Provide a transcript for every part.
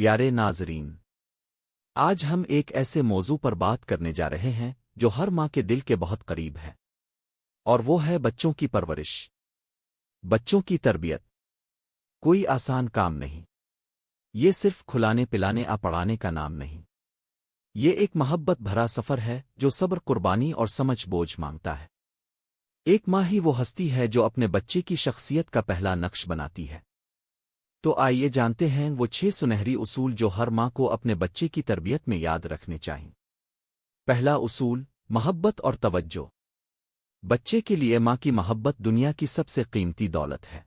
پیارے ناظرین، آج ہم ایک ایسے موضوع پر بات کرنے جا رہے ہیں جو ہر ماں کے دل کے بہت قریب ہے، اور وہ ہے بچوں کی پرورش، بچوں کی تربیت۔ کوئی آسان کام نہیں، یہ صرف کھلانے پلانے پڑھانے کا نام نہیں، یہ ایک محبت بھرا سفر ہے جو صبر، قربانی اور سمجھ بوجھ مانگتا ہے۔ ایک ماں ہی وہ ہستی ہے جو اپنے بچے کی شخصیت کا پہلا نقش بناتی ہے۔ تو آئیے جانتے ہیں وہ 6 سنہری اصول جو ہر ماں کو اپنے بچے کی تربیت میں یاد رکھنے چاہئیں۔ پہلا اصول، محبت اور توجہ۔ بچے کے لیے ماں کی محبت دنیا کی سب سے قیمتی دولت ہے۔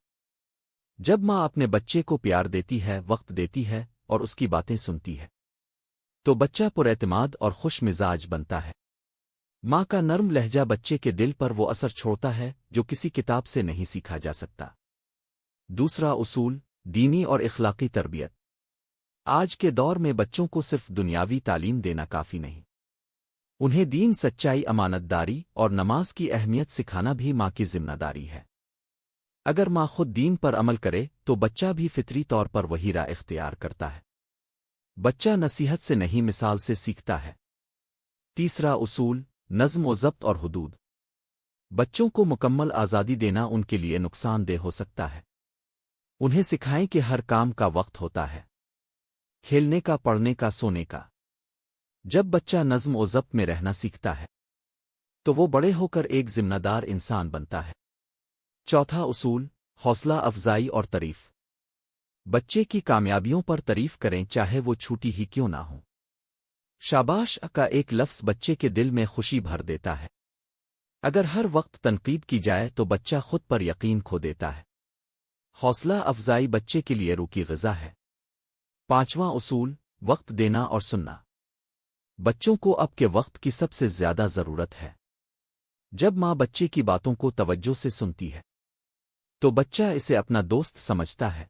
جب ماں اپنے بچے کو پیار دیتی ہے، وقت دیتی ہے اور اس کی باتیں سنتی ہے، تو بچہ پر اعتماد اور خوش مزاج بنتا ہے۔ ماں کا نرم لہجہ بچے کے دل پر وہ اثر چھوڑتا ہے جو کسی کتاب سے نہیں سیکھا جا سکتا۔ دوسرا اصول، دینی اور اخلاقی تربیت۔ آج کے دور میں بچوں کو صرف دنیاوی تعلیم دینا کافی نہیں، انہیں دین، سچائی، امانت داری اور نماز کی اہمیت سکھانا بھی ماں کی ذمہ داری ہے۔ اگر ماں خود دین پر عمل کرے تو بچہ بھی فطری طور پر وہی راہ اختیار کرتا ہے۔ بچہ نصیحت سے نہیں، مثال سے سیکھتا ہے۔ تیسرا اصول، نظم و ضبط اور حدود۔ بچوں کو مکمل آزادی دینا ان کے لیے نقصان دہ ہو سکتا ہے۔ انہیں سکھائیں کہ ہر کام کا وقت ہوتا ہے، کھیلنے کا، پڑھنے کا، سونے کا۔ جب بچہ نظم و ضبط میں رہنا سیکھتا ہے تو وہ بڑے ہو کر ایک ذمہ دار انسان بنتا ہے۔ چوتھا اصول، حوصلہ افزائی اور تعریف۔ بچے کی کامیابیوں پر تعریف کریں، چاہے وہ چھوٹی ہی کیوں نہ ہو۔ شاباش کا ایک لفظ بچے کے دل میں خوشی بھر دیتا ہے۔ اگر ہر وقت تنقید کی جائے تو بچہ خود پر یقین کھو دیتا ہے۔ حوصلہ افزائی بچے کے لیے روح کی غذا ہے۔ پانچواں اصول، وقت دینا اور سننا۔ بچوں کو اب کے وقت کی سب سے زیادہ ضرورت ہے۔ جب ماں بچے کی باتوں کو توجہ سے سنتی ہے تو بچہ اسے اپنا دوست سمجھتا ہے۔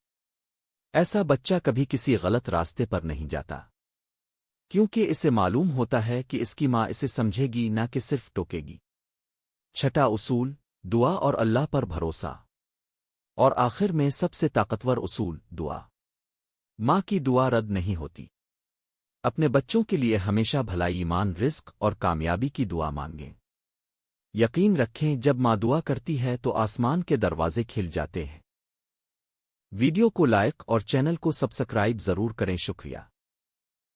ایسا بچہ کبھی کسی غلط راستے پر نہیں جاتا، کیونکہ اسے معلوم ہوتا ہے کہ اس کی ماں اسے سمجھے گی، نہ کہ صرف ٹوکے گی۔ چھٹا اصول، دعا اور اللہ پر بھروسہ۔ اور آخر میں سب سے طاقتور اصول، دعا۔ ماں کی دعا رد نہیں ہوتی۔ اپنے بچوں کے لیے ہمیشہ بھلائی، ایمان، رزق اور کامیابی کی دعا مانگیں۔ یقین رکھیں، جب ماں دعا کرتی ہے تو آسمان کے دروازے کھل جاتے ہیں۔ ویڈیو کو لائک اور چینل کو سبسکرائب ضرور کریں۔ شکریہ۔